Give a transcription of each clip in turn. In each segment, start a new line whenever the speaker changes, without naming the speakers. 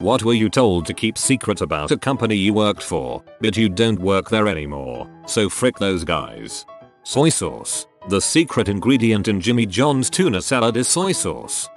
What were you told to keep secret about a company you worked for, but you don't work there anymore, so frick those guys. Soy sauce. The secret ingredient in Jimmy John's tuna salad is soy sauce.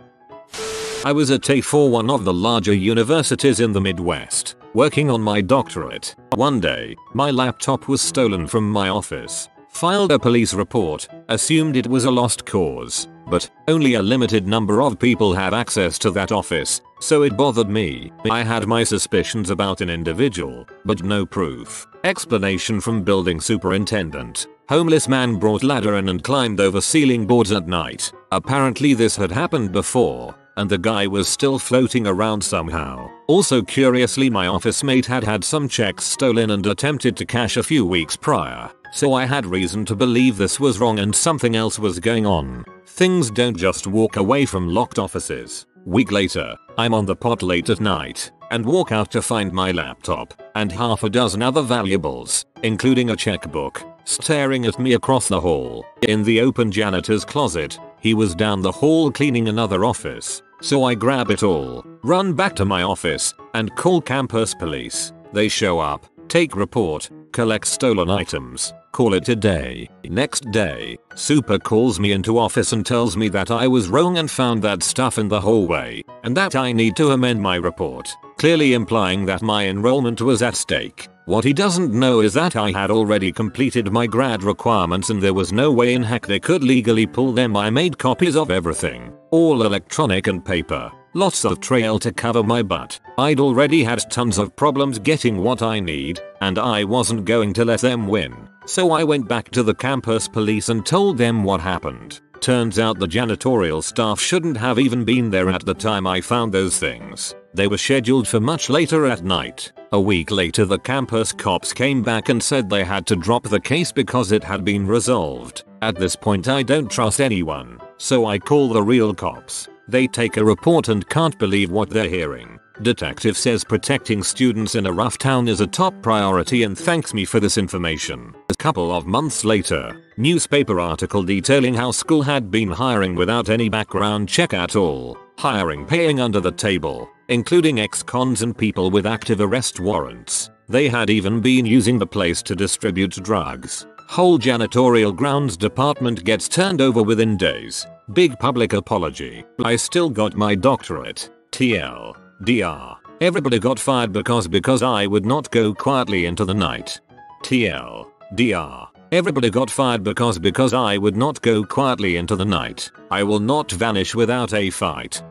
I was at one of the larger universities in the Midwest, working on my doctorate. One day, my laptop was stolen from my office. Filed a police report, assumed it was a lost cause, but only a limited number of people have access to that office, so it bothered me. I had my suspicions about an individual, but no proof. Explanation from building superintendent. Homeless man brought ladder in and climbed over ceiling boards at night. Apparently this had happened before, and the guy was still floating around somehow. Also curiously, my office mate had had some checks stolen and attempted to cash a few weeks prior, so I had reason to believe this was wrong and something else was going on. Things don't just walk away from locked offices. Week later, I'm on the pot late at night and walk out to find my laptop and half a dozen other valuables, including a checkbook, staring at me across the hall. In the open janitor's closet, he was down the hall cleaning another office. So I grab it all, run back to my office, and call campus police. They show up, take report, collect stolen items, call it a day. Next day, Super calls me into office and tells me that I was wrong and found that stuff in the hallway, and that I need to amend my report, clearly implying that my enrollment was at stake. What he doesn't know is that I had already completed my grad requirements and there was no way in heck they could legally pull them. I made copies of everything, all electronic and paper, lots of trail to cover my butt. I'd already had tons of problems getting what I need, and I wasn't going to let them win. So I went back to the campus police and told them what happened. Turns out the janitorial staff shouldn't have even been there at the time I found those things. They were scheduled for much later at night. A week later the campus cops came back and said they had to drop the case because it had been resolved. At this point I don't trust anyone, so I call the real cops. They take a report and can't believe what they're hearing. Detective says protecting students in a rough town is a top priority and thanks me for this information. A couple of months later, newspaper article detailing how school had been hiring without any background check at all. Hiring paying under the table, including ex-cons and people with active arrest warrants. They had even been using the place to distribute drugs. Whole janitorial grounds department gets turned over within days. Big public apology. I still got my doctorate. TLDR. Everybody got fired because I would not go quietly into the night. TLDR. Everybody got fired because I would not go quietly into the night. I will not vanish without a fight.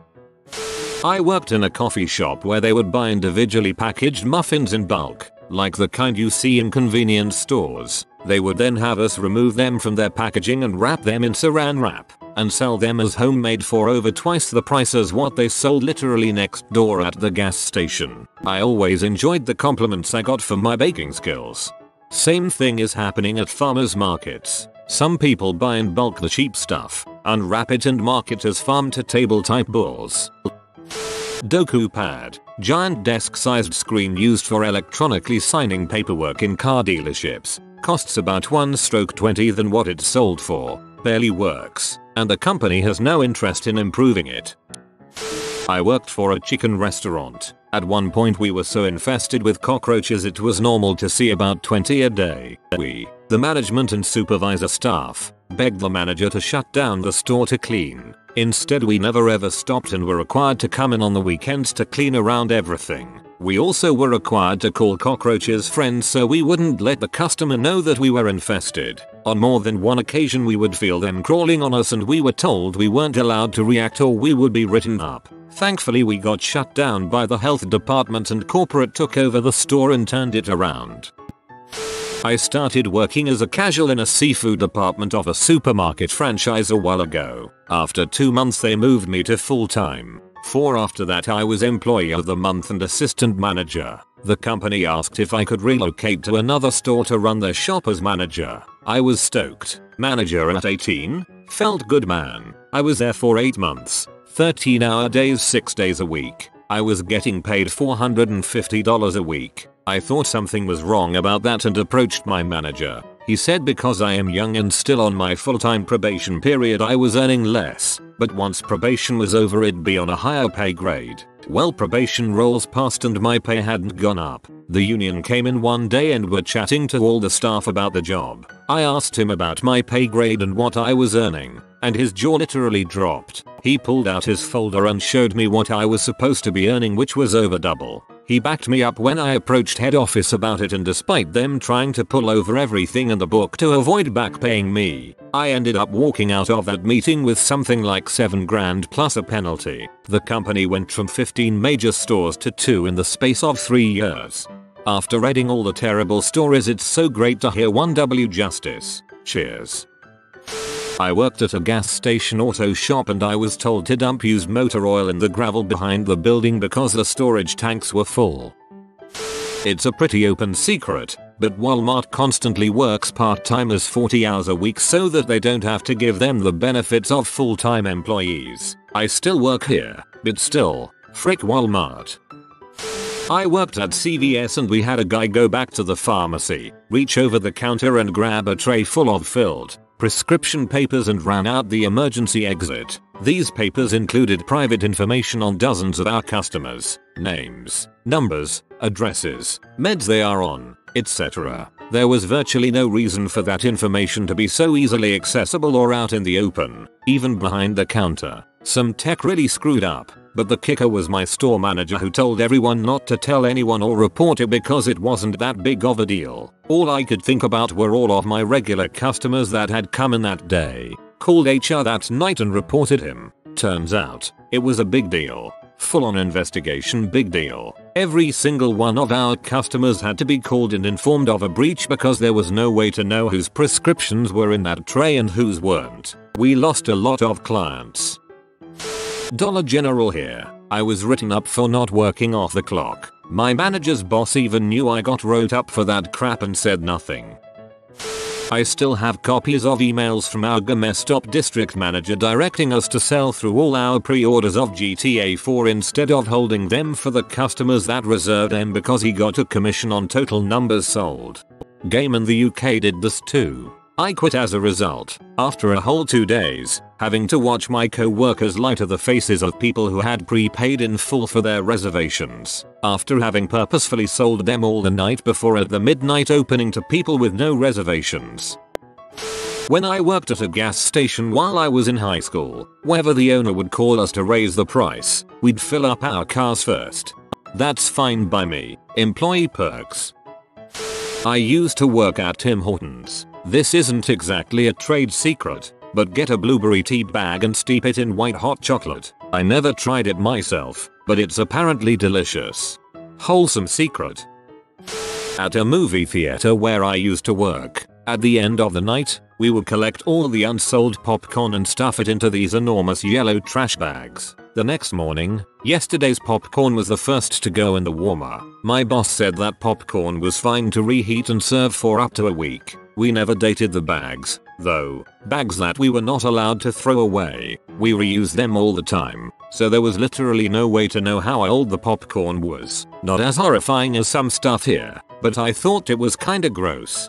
I worked in a coffee shop where they would buy individually packaged muffins in bulk, like the kind you see in convenience stores. They would then have us remove them from their packaging and wrap them in saran wrap, and sell them as homemade for over twice the price as what they sold literally next door at the gas station. I always enjoyed the compliments I got for my baking skills. Same thing is happening at farmers markets. Some people buy in bulk the cheap stuff, unwrap it and market as farm to table type balls. Doku pad. Giant desk-sized screen used for electronically signing paperwork in car dealerships. Costs about $1/20 than what it's sold for. Barely works, and the company has no interest in improving it. I worked for a chicken restaurant. At one point we were so infested with cockroaches it was normal to see about 20 a day. We, the management and supervisor staff, begged the manager to shut down the store to clean. Instead we never ever stopped and were required to come in on the weekends to clean around everything. We also were required to call cockroaches friends so we wouldn't let the customer know that we were infested. On more than one occasion we would feel them crawling on us and we were told we weren't allowed to react or we would be written up. Thankfully we got shut down by the health department and corporate took over the store and turned it around. I started working as a casual in a seafood department of a supermarket franchise a while ago. After 2 months they moved me to full-time. After that I was employee of the month and assistant manager. The company asked if I could relocate to another store to run their shop as manager. I was stoked. Manager at 18? Felt good, man. I was there for 8 months. 13-hour days 6 days a week. I was getting paid $450 a week. I thought something was wrong about that and approached my manager. He said because I am young and still on my full-time probation period I was earning less, but once probation was over it'd be on a higher pay grade. Well, probation rolls passed and my pay hadn't gone up. The union came in one day and were chatting to all the staff about the job. I asked him about my pay grade and what I was earning, and his jaw literally dropped. He pulled out his folder and showed me what I was supposed to be earning, which was over double. He backed me up when I approached head office about it, and despite them trying to pull over everything in the book to avoid back paying me, I ended up walking out of that meeting with something like $7,000 plus a penalty. The company went from 15 major stores to 2 in the space of 3 years. After reading all the terrible stories, it's so great to hear one. Justice. Cheers. I worked at a gas station auto shop and I was told to dump used motor oil in the gravel behind the building because the storage tanks were full. It's a pretty open secret, but Walmart constantly works part-timers 40 hours a week so that they don't have to give them the benefits of full-time employees. I still work here, but still, frick Walmart. I worked at CVS and we had a guy go back to the pharmacy, reach over the counter and grab a tray full of filled prescription papers and ran out the emergency exit. These papers included private information on dozens of our customers, names, numbers, addresses, meds they are on, etc. There was virtually no reason for that information to be so easily accessible or out in the open, even behind the counter. Some tech really screwed up, but the kicker was my store manager who told everyone not to tell anyone or report it because it wasn't that big of a deal. All I could think about were all of my regular customers that had come in that day. Called HR that night and reported him. Turns out, it was a big deal. Full on investigation, big deal. Every single one of our customers had to be called and informed of a breach because there was no way to know whose prescriptions were in that tray and whose weren't. We lost a lot of clients. Dollar General here. I was written up for not working off the clock. My manager's boss even knew I got wrote up for that crap and said nothing. I still have copies of emails from our messed up district manager directing us to sell through all our pre-orders of GTA 4 instead of holding them for the customers that reserved them because he got a commission on total numbers sold. Game in the UK did this too. I quit as a result, after a whole 2 days, having to watch my co-workers lie to the faces of people who had prepaid in full for their reservations, after having purposefully sold them all the night before at the midnight opening to people with no reservations. When I worked at a gas station while I was in high school, whenever the owner would call us to raise the price, we'd fill up our cars first. That's fine by me. Employee perks. I used to work at Tim Hortons. This isn't exactly a trade secret, but get a blueberry tea bag and steep it in white hot chocolate. I never tried it myself, but it's apparently delicious. Wholesome secret. At a movie theater where I used to work, at the end of the night, we would collect all the unsold popcorn and stuff it into these enormous yellow trash bags. The next morning, yesterday's popcorn was the first to go in the warmer. My boss said that popcorn was fine to reheat and serve for up to a week. We never dated the bags, though. Bags that we were not allowed to throw away. We reused them all the time, so there was literally no way to know how old the popcorn was. Not as horrifying as some stuff here, but I thought it was kinda gross.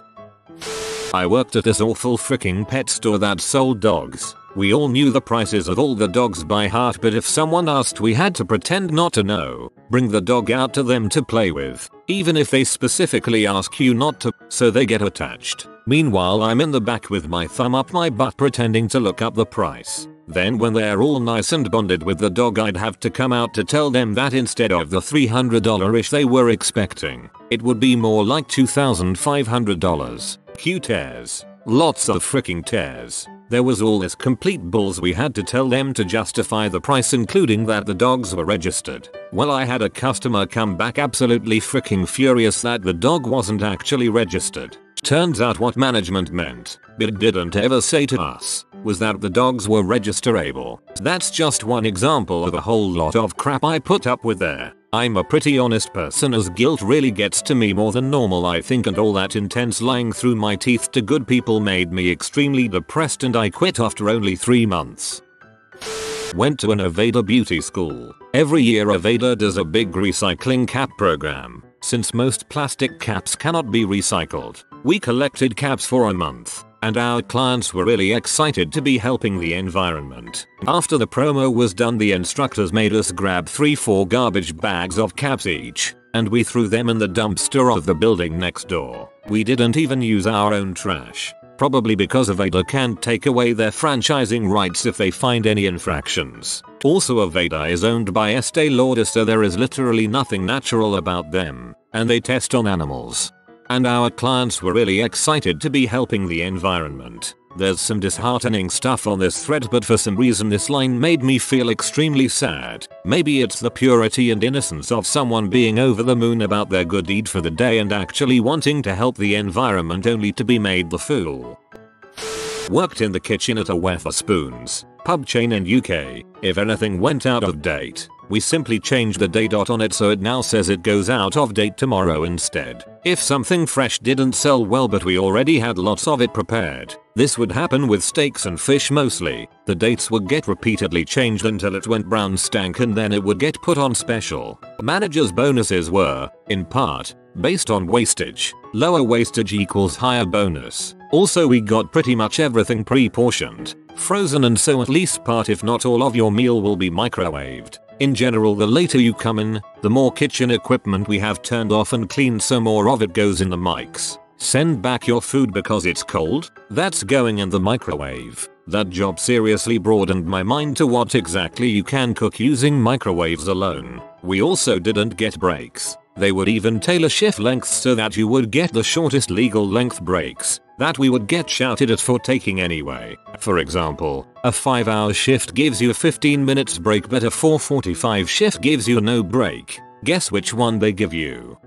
I worked at this awful freaking pet store that sold dogs. We all knew the prices of all the dogs by heart, but if someone asked we had to pretend not to know. Bring the dog out to them to play with, even if they specifically ask you not to, so they get attached. Meanwhile I'm in the back with my thumb up my butt pretending to look up the price. Then when they're all nice and bonded with the dog I'd have to come out to tell them that instead of the $300-ish they were expecting, it would be more like $2,500. Cue tears. Lots of freaking tears. There was all this complete bulls we had to tell them to justify the price, including that the dogs were registered. Well, I had a customer come back absolutely freaking furious that the dog wasn't actually registered. Turns out what management meant, but didn't ever say to us, was that the dogs were registerable. That's just one example of a whole lot of crap I put up with there. I'm a pretty honest person, as guilt really gets to me more than normal I think, and all that intense lying through my teeth to good people made me extremely depressed and I quit after only 3 months. Went to an Aveda beauty school. Every year Aveda does a big recycling cap program. since most plastic caps cannot be recycled. We collected caps for a month, and our clients were really excited to be helping the environment. After the promo was done, the instructors made us grab 3-4 garbage bags of caps each, and we threw them in the dumpster of the building next door. We didn't even use our own trash, probably because Aveda can't take away their franchising rights if they find any infractions. Also, Aveda is owned by Estee Lauder, so there is literally nothing natural about them, and they test on animals. And our clients were really excited to be helping the environment. There's some disheartening stuff on this thread, but for some reason this line made me feel extremely sad. Maybe it's the purity and innocence of someone being over the moon about their good deed for the day and actually wanting to help the environment only to be made the fool. Worked in the kitchen at a Wetherspoons pub chain in UK. If anything went out of date, we simply changed the date on it so it now says it goes out of date tomorrow instead. If something fresh didn't sell well but we already had lots of it prepared, this would happen with steaks and fish mostly. The dates would get repeatedly changed until it went brown stank, and then it would get put on special. Managers' bonuses were, in part, based on wastage. Lower wastage equals higher bonus. Also, we got pretty much everything pre-portioned, frozen, and so at least part if not all of your meal will be microwaved. In general, the later you come in, the more kitchen equipment we have turned off and cleaned, so more of it goes in the mics. Send back your food because it's cold? That's going in the microwave. That job seriously broadened my mind to what exactly you can cook using microwaves alone. We also didn't get breaks. They would even tailor shift lengths so that you would get the shortest legal length breaks that we would get shouted at for taking anyway. For example, a 5-hour shift gives you a 15 minutes break, but a 4:45 shift gives you no break. Guess which one they give you?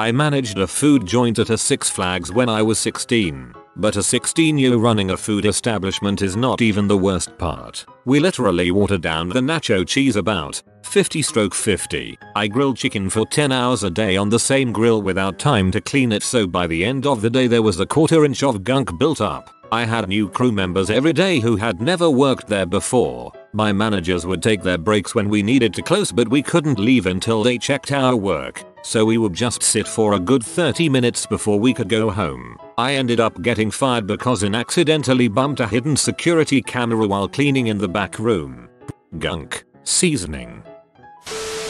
I managed a food joint at a Six Flags when I was 16. But a 16-year running a food establishment is not even the worst part. We literally watered down the nacho cheese about 50/50. I grilled chicken for 10 hours a day on the same grill without time to clean it, so by the end of the day there was a 1/4 inch of gunk built up. I had new crew members every day who had never worked there before. My managers would take their breaks when we needed to close, but we couldn't leave until they checked our work. So we would just sit for a good 30 minutes before we could go home. I ended up getting fired because I accidentally bumped a hidden security camera while cleaning in the back room. Gunk. Seasoning.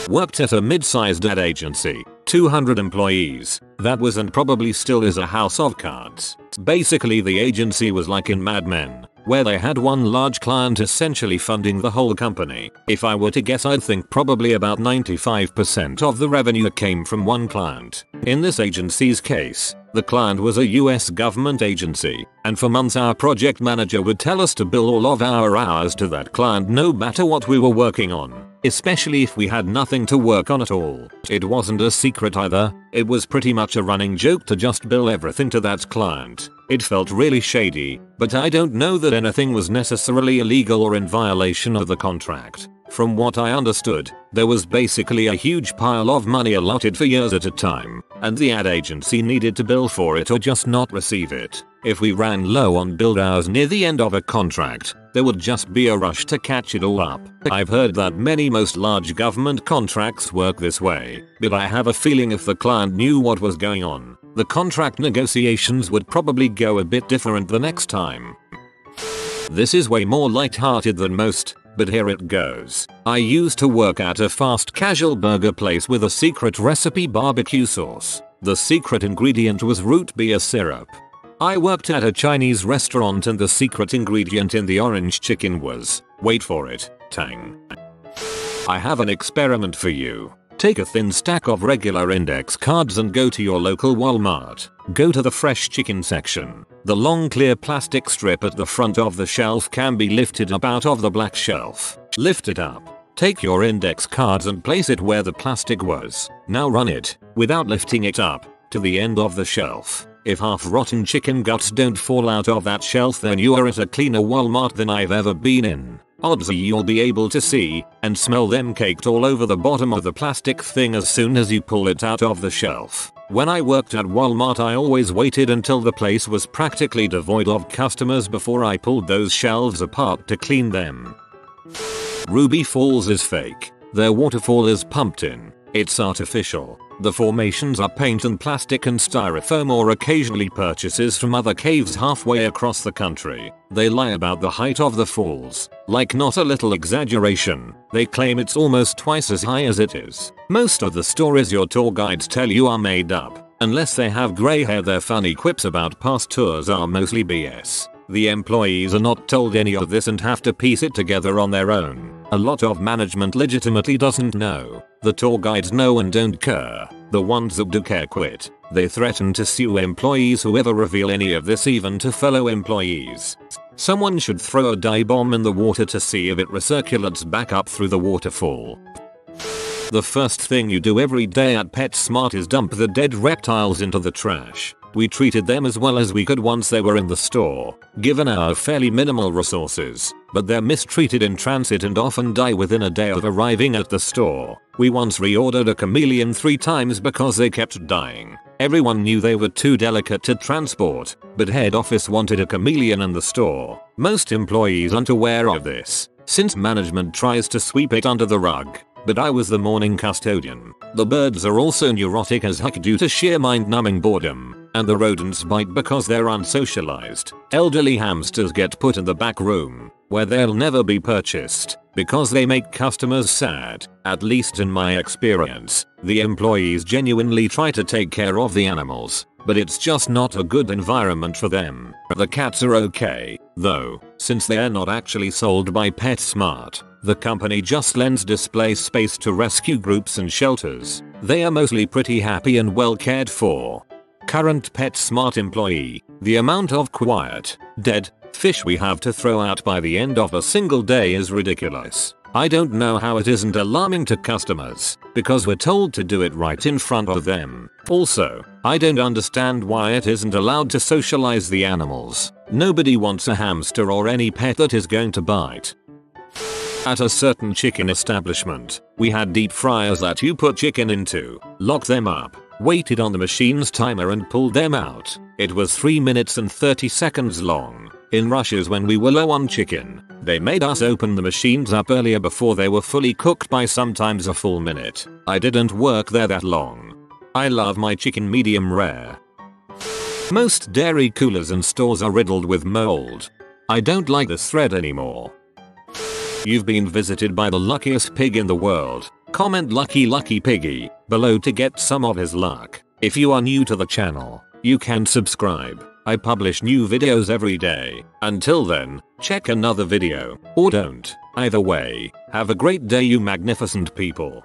Worked at a mid-sized ad agency, 200 employees. That was and probably still is a house of cards. Basically, the agency was like in Mad Men, where they had one large client essentially funding the whole company. If I were to guess, I'd think probably about 95% of the revenue came from one client. In this agency's case, the client was a US government agency, and for months our project manager would tell us to bill all of our hours to that client no matter what we were working on, especially if we had nothing to work on at all. It wasn't a secret either. It was pretty much a running joke to just bill everything to that client. It felt really shady, but I don't know that anything was necessarily illegal or in violation of the contract. From what I understood, there was basically a huge pile of money allotted for years at a time, and the ad agency needed to bill for it or just not receive it. If we ran low on billed hours near the end of a contract, there would just be a rush to catch it all up. I've heard that most large government contracts work this way, but I have a feeling if the client knew what was going on, the contract negotiations would probably go a bit different the next time. This is way more light-hearted than most, but here it goes. I used to work at a fast casual burger place with a secret recipe barbecue sauce. The secret ingredient was root beer syrup. I worked at a Chinese restaurant and the secret ingredient in the orange chicken was, wait for it, tang. I have an experiment for you. Take a thin stack of regular index cards and go to your local Walmart. Go to the fresh chicken section. The long clear plastic strip at the front of the shelf can be lifted up out of the black shelf. Lift it up. Take your index cards and place it where the plastic was. Now run it, without lifting it up, to the end of the shelf. If half-rotten chicken guts don't fall out of that shelf, then you are at a cleaner Walmart than I've ever been in. Odds are you'll be able to see and smell them caked all over the bottom of the plastic thing as soon as you pull it out of the shelf. When I worked at Walmart, I always waited until the place was practically devoid of customers before I pulled those shelves apart to clean them. Ruby Falls is fake. Their waterfall is pumped in. It's artificial. The formations are paint and plastic and styrofoam or occasionally purchases from other caves halfway across the country. They lie about the height of the falls. Like not a little exaggeration, they claim it's almost twice as high as it is. Most of the stories your tour guides tell you are made up. Unless they have grey hair, their funny quips about past tours are mostly BS. The employees are not told any of this and have to piece it together on their own. A lot of management legitimately doesn't know. The tour guides know and don't care. The ones that do care quit. They threaten to sue employees who ever reveal any of this, even to fellow employees. Someone should throw a dye bomb in the water to see if it recirculates back up through the waterfall. The first thing you do every day at PetSmart is dump the dead reptiles into the trash. We treated them as well as we could once they were in the store, given our fairly minimal resources, but they're mistreated in transit and often die within a day of arriving at the store. We once reordered a chameleon 3 times because they kept dying. Everyone knew they were too delicate to transport, but head office wanted a chameleon in the store. Most employees aren't aware of this, since management tries to sweep it under the rug. But I was the morning custodian. The birds are also neurotic as heck due to sheer mind-numbing boredom, and the rodents bite because they're unsocialized. Elderly hamsters get put in the back room, where they'll never be purchased, because they make customers sad. At least in my experience, the employees genuinely try to take care of the animals, but it's just not a good environment for them. The cats are okay, though, since they're not actually sold by PetSmart. The company just lends display space to rescue groups and shelters. They are mostly pretty happy and well cared for. Current PetSmart employee: the amount of quiet, dead fish we have to throw out by the end of a single day is ridiculous. I don't know how it isn't alarming to customers, because we're told to do it right in front of them. Also, I don't understand why it isn't allowed to socialize the animals. Nobody wants a hamster or any pet that is going to bite. At a certain chicken establishment, we had deep fryers that you put chicken into, locked them up, waited on the machine's timer and pulled them out. It was 3 minutes and 30 seconds long. In rushes when we were low on chicken, they made us open the machines up earlier before they were fully cooked by sometimes a full minute. I didn't work there that long. I love my chicken medium rare. Most dairy coolers and stores are riddled with mold. I don't like this thread anymore. You've been visited by the luckiest pig in the world. Comment lucky piggy below to get some of his luck. If you are new to the channel, you can subscribe. I publish new videos every day. Until then, check another video, or don't. Either way, have a great day you magnificent people.